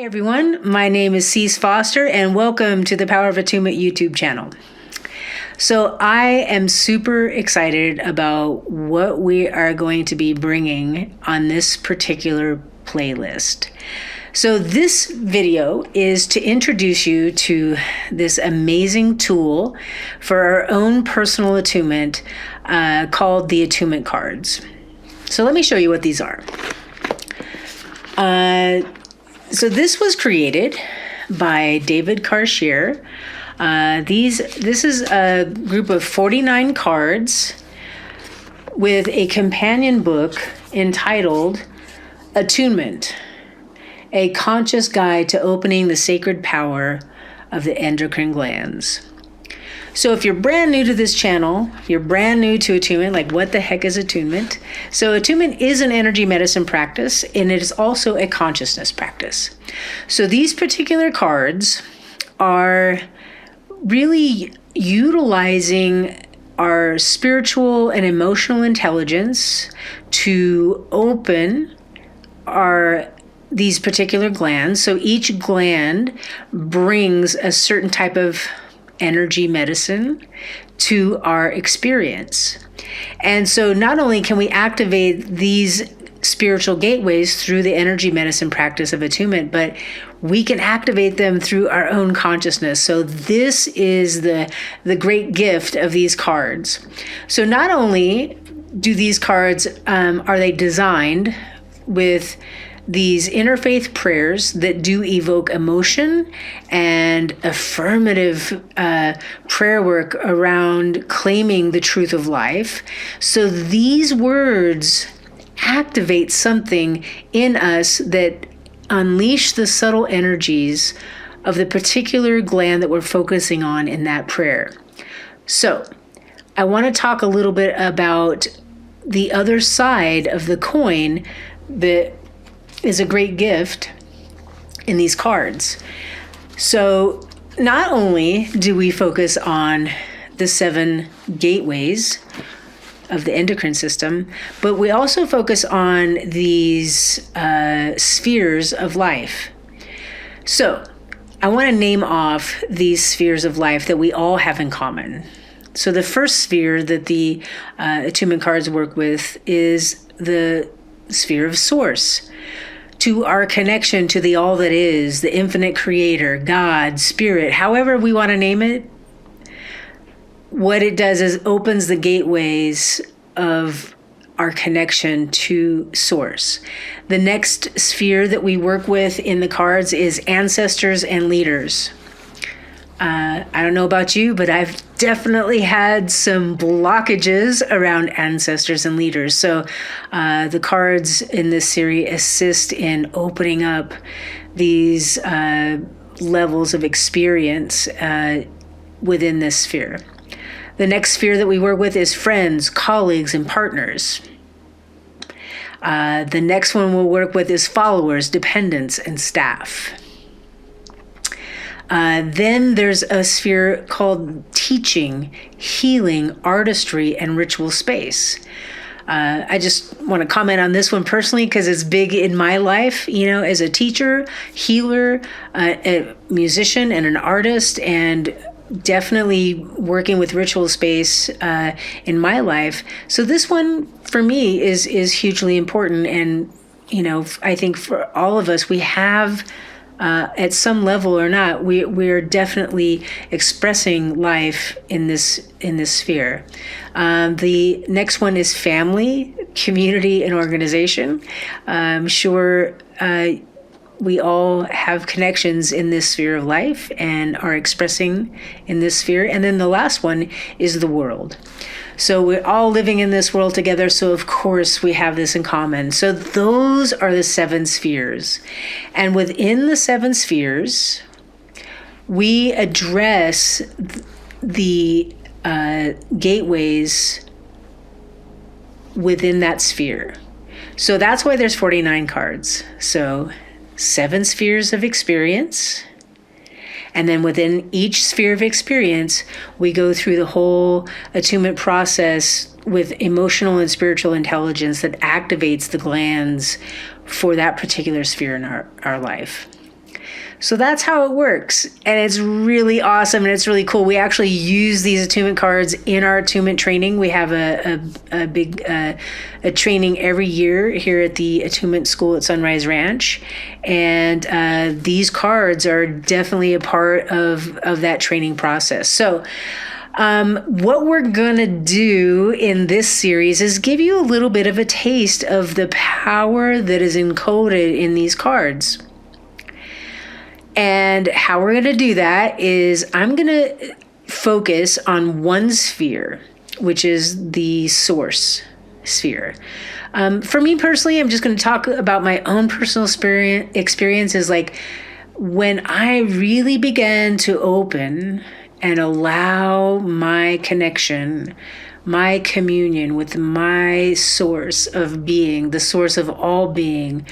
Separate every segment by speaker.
Speaker 1: Everyone, my name is Sece Foster and welcome to the Power of Attunement YouTube channel. So I am super excited about what we are going to be bringing on this particular playlist. So this video is to introduce you to this amazing tool for our own personal attunement called the Attunement cards. So let me show you what these are. So this was created by David Karchere. This is a group of 49 cards with a companion book entitled Attunement, a conscious guide to opening the sacred power of the endocrine glands. So if you're brand new to this channel, you're brand new to attunement, like what the heck is attunement? So attunement is an energy medicine practice, and it is also a consciousness practice. So these particular cards are really utilizing our spiritual and emotional intelligence to open these particular glands. So each gland brings a certain type of energy medicine to our experience. And so not only can we activate these spiritual gateways through the energy medicine practice of attunement, but we can activate them through our own consciousness. So this is the great gift of these cards. So not only do these cards, are they designed with these interfaith prayers that do evoke emotion and affirmative prayer work around claiming the truth of life. So these words activate something in us that unleash the subtle energies of the particular gland that we're focusing on in that prayer. So I want to talk a little bit about the other side of the coin that is a great gift in these cards. So not only do we focus on the 7 gateways of the endocrine system, but we also focus on these spheres of life. So I want to name off these spheres of life that we all have in common. So the first sphere that the attunement cards work with is the sphere of source, to our connection to the all that is, the infinite creator, God, spirit, however we want to name it. What it does is opens the gateways of our connection to source. The next sphere that we work with in the cards is ancestors and leaders. I don't know about you, but I've definitely had some blockages around ancestors and leaders. So the cards in this series assist in opening up these levels of experience within this sphere. The next sphere that we work with is friends, colleagues, and partners. The next one we'll work with is followers, dependents, and staff. Then there's a sphere called teaching, healing, artistry, and ritual space. I just want to comment on this one personally because it's big in my life, as a teacher, healer, a musician, and an artist, and definitely working with ritual space in my life. So this one for me is hugely important. And, I think for all of us, we have at some level or not, we're definitely expressing life in this sphere. The next one is family, community, and organization. I'm sure we all have connections in this sphere of life and are expressing in this sphere. And then the last one is the world. So we're all living in this world together. So of course we have this in common. So those are the 7 spheres. And within the 7 spheres, we address the gateways within that sphere. So that's why there's 49 cards. So 7 spheres of experience. And then within each sphere of experience, we go through the whole attunement process with emotional and spiritual intelligence that activates the glands for that particular sphere in our life. So that's how it works. And it's really awesome and it's really cool. We actually use these attunement cards in our attunement training. We have a big training every year here at the Attunement School at Sunrise Ranch. And these cards are definitely a part of that training process. So what we're going to do in this series is give you a little bit of a taste of the power that is encoded in these cards. And how we're going to do that is I'm going to focus on one sphere, which is the source sphere. For me personally, I'm just going to talk about my own personal experiences, like when I really began to open and allow my connection, my communion with my source of being, the source of all being,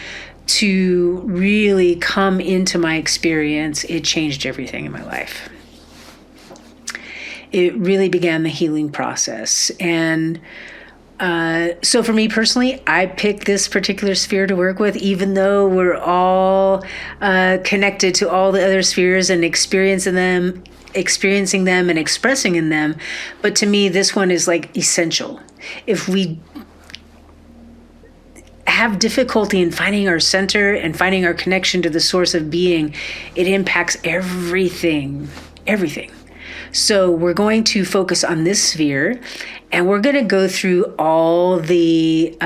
Speaker 1: to really come into my experience, it changed everything in my life. It really began the healing process. And so for me personally, I picked this particular sphere to work with, even though we're all connected to all the other spheres and experiencing them and expressing in them. But to me, this one is like essential. If we have difficulty in finding our center and finding our connection to the source of being, it impacts everything. So we're going to focus on this sphere, and we're going to go through all the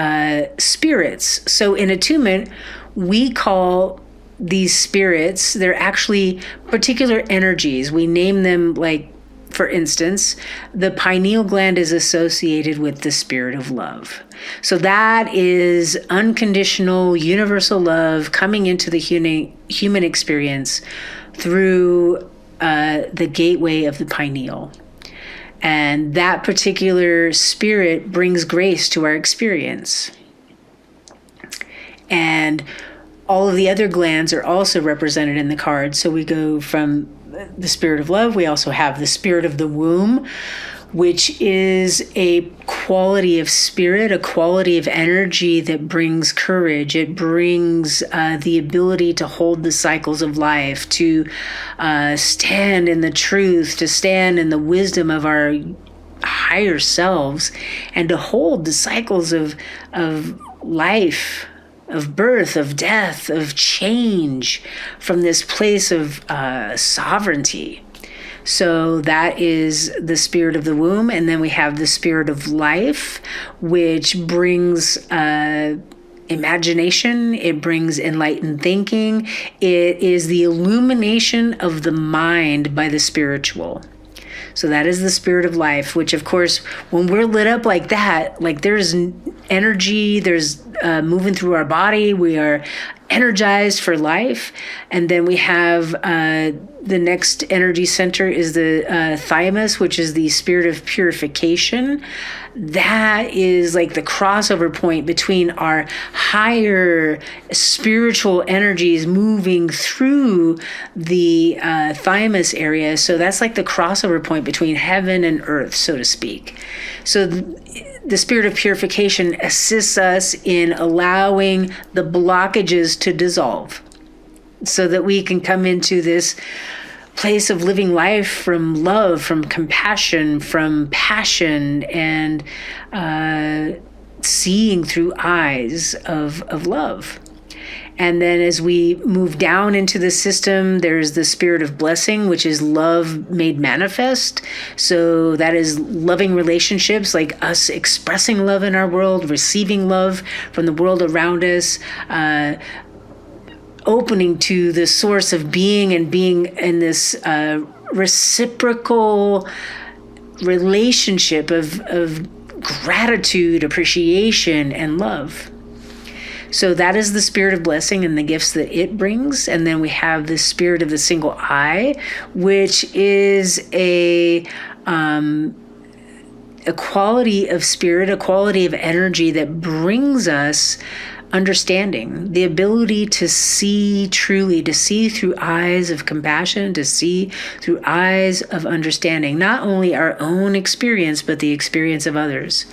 Speaker 1: spirits. So in attunement, we call these spirits, they're actually particular energies. We name them, like, for instance, the pineal gland is associated with the spirit of love. So that is unconditional, universal love coming into the human experience through the gateway of the pineal. And that particular spirit brings grace to our experience. And all of the other glands are also represented in the card. So we go from the spirit of love. We also have the spirit of the womb, which is a quality of spirit, a quality of energy that brings courage. It brings the ability to hold the cycles of life, to stand in the truth, to stand in the wisdom of our higher selves, and to hold the cycles of life, of birth, of death, of change from this place of sovereignty. So that is the spirit of the womb. And then we have the spirit of life, which brings imagination. It brings enlightened thinking. It is the illumination of the mind by the spiritual. So that is the spirit of life, which, of course, when we're lit up like that, like there's energy, there's moving through our body, we are energized for life. And then we have the next energy center is the thymus, which is the spirit of purification. That is like the crossover point between our higher spiritual energies moving through the thymus area. So that's like the crossover point between heaven and earth, so to speak. So the spirit of purification assists us in allowing the blockages to dissolve so that we can come into this place of living life from love, from compassion, from passion, and seeing through eyes of love. And then as we move down into the system, there's the spirit of blessing, which is love made manifest. So that is loving relationships, like us expressing love in our world, receiving love from the world around us, opening to the source of being and being in this reciprocal relationship of gratitude, appreciation, and love. So that is the spirit of blessing and the gifts that it brings. And then we have the spirit of the single eye, which is a quality of spirit, a quality of energy that brings us understanding, the ability to see truly, to see through eyes of compassion, to see through eyes of understanding, not only our own experience, but the experience of others.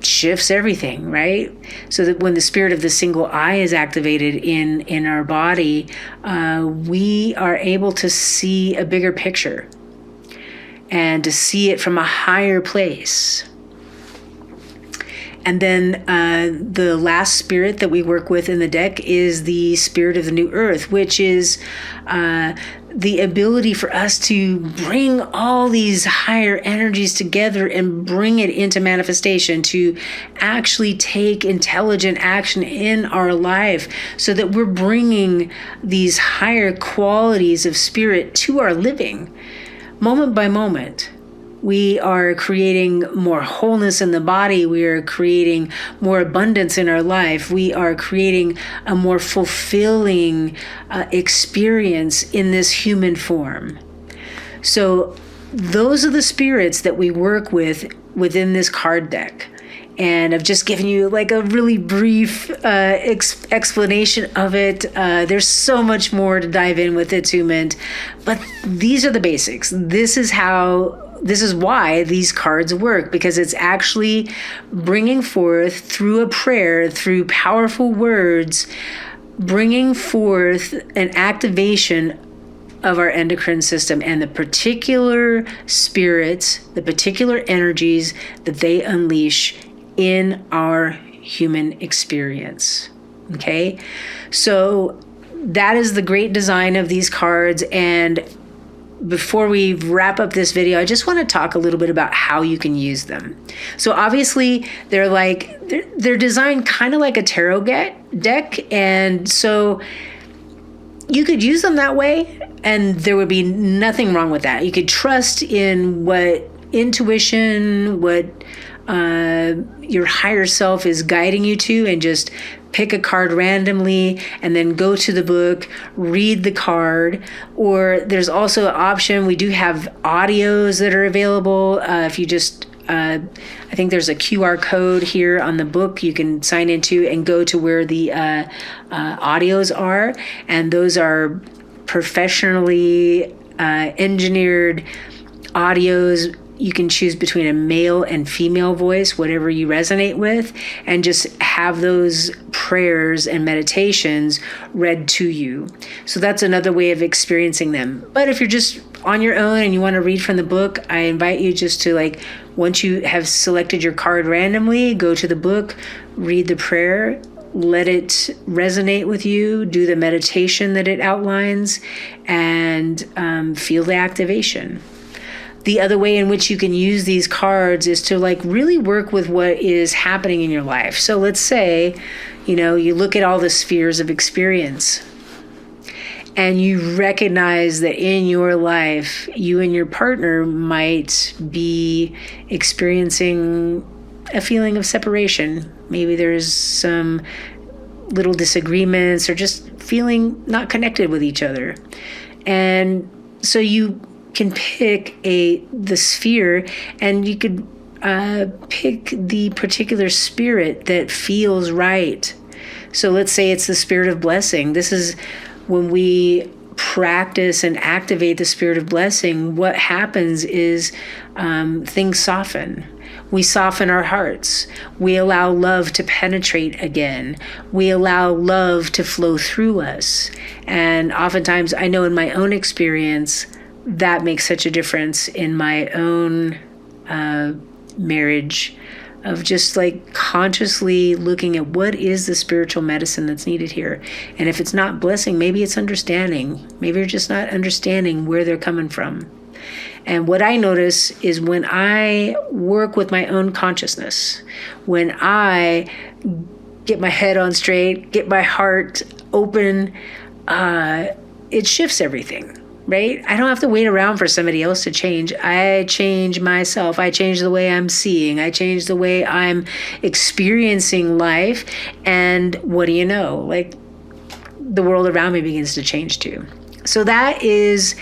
Speaker 1: shifts everything, right? So that when the spirit of the single eye is activated in our body, we are able to see a bigger picture and to see it from a higher place. And then the last spirit that we work with in the deck is the spirit of the new earth, which is the ability for us to bring all these higher energies together and bring it into manifestation, to actually take intelligent action in our life so that we're bringing these higher qualities of spirit to our living moment by moment. We are creating more wholeness in the body. We are creating more abundance in our life. We are creating a more fulfilling experience in this human form. So those are the spirits that we work with within this card deck. And I've just given you like a really brief explanation of it. There's so much more to dive in with Attunement, but these are the basics. This is why these cards work, because it's actually bringing forth through a prayer, through powerful words, bringing forth an activation of our endocrine system and the particular spirits, the particular energies that they unleash in our human experience. Okay? So that is the great design of these cards. And before we wrap up this video, I just want to talk a little bit about how you can use them. So obviously they're designed kind of like a tarot deck. And so you could use them that way and there would be nothing wrong with that. You could trust in what intuition, what your higher self is guiding you to, and just pick a card randomly and then go to the book, read the card. Or there's also an option. We do have audios that are available. If you just, I think there's a QR code here on the book you can sign into and go to where the audios are. And those are professionally engineered audios. You can choose between a male and female voice, whatever you resonate with, and just have those prayers and meditations read to you. So that's another way of experiencing them. But if you're just on your own and you want to read from the book, I invite you just to, once you have selected your card randomly, go to the book, read the prayer, let it resonate with you, do the meditation that it outlines, and feel the activation. The other way in which you can use these cards is to really work with what is happening in your life. So let's say, you look at all the spheres of experience and you recognize that in your life, you and your partner might be experiencing a feeling of separation. Maybe there's some little disagreements or just feeling not connected with each other. And so you can pick the sphere, and you could pick the particular spirit that feels right. So let's say it's the spirit of blessing. This is when we practice and activate the spirit of blessing. What happens is things soften. We soften our hearts. We allow love to penetrate again. We allow love to flow through us. And oftentimes, I know in my own experience, that makes such a difference in my own marriage, of just consciously looking at what is the spiritual medicine that's needed here. And if it's not blessing, maybe it's understanding. Maybe you're just not understanding where they're coming from. And what I notice is when I work with my own consciousness, when I get my head on straight, get my heart open, it shifts everything. Right? I don't have to wait around for somebody else to change. I change myself. I change the way I'm seeing. I change the way I'm experiencing life. And what do you know? The world around me begins to change too. So that is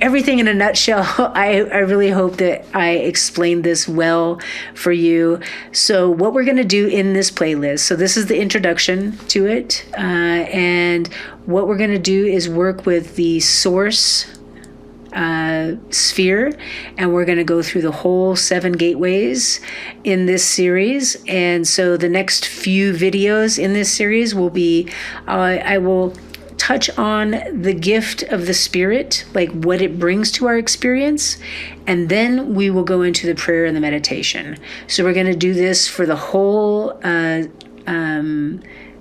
Speaker 1: everything in a nutshell. I really hope that I explained this well for you. So what we're going to do in this playlist, so this is the introduction to it. And what we're going to do is work with the source sphere, and we're going to go through the whole 7 gateways in this series. And so the next few videos in this series will be, I will touch on the gift of the Spirit, like what it brings to our experience, and then we will go into the prayer and the meditation. So we're going to do this for the whole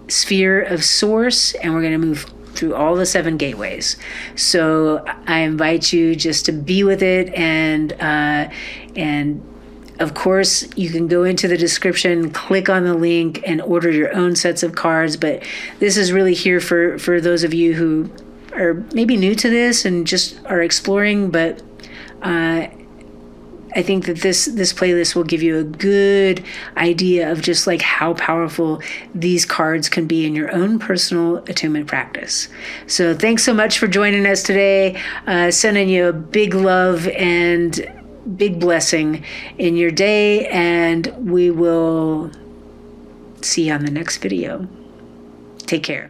Speaker 1: sphere of source, and we're going to move through all the 7 gateways. So I invite you just to be with it, and of course, you can go into the description, click on the link, and order your own sets of cards. But this is really here for those of you who are maybe new to this and just are exploring. But I think that this playlist will give you a good idea of just like how powerful these cards can be in your own personal attunement practice. So thanks so much for joining us today. Sending you a big love and big blessing in your day, and we will see you on the next video. Take care.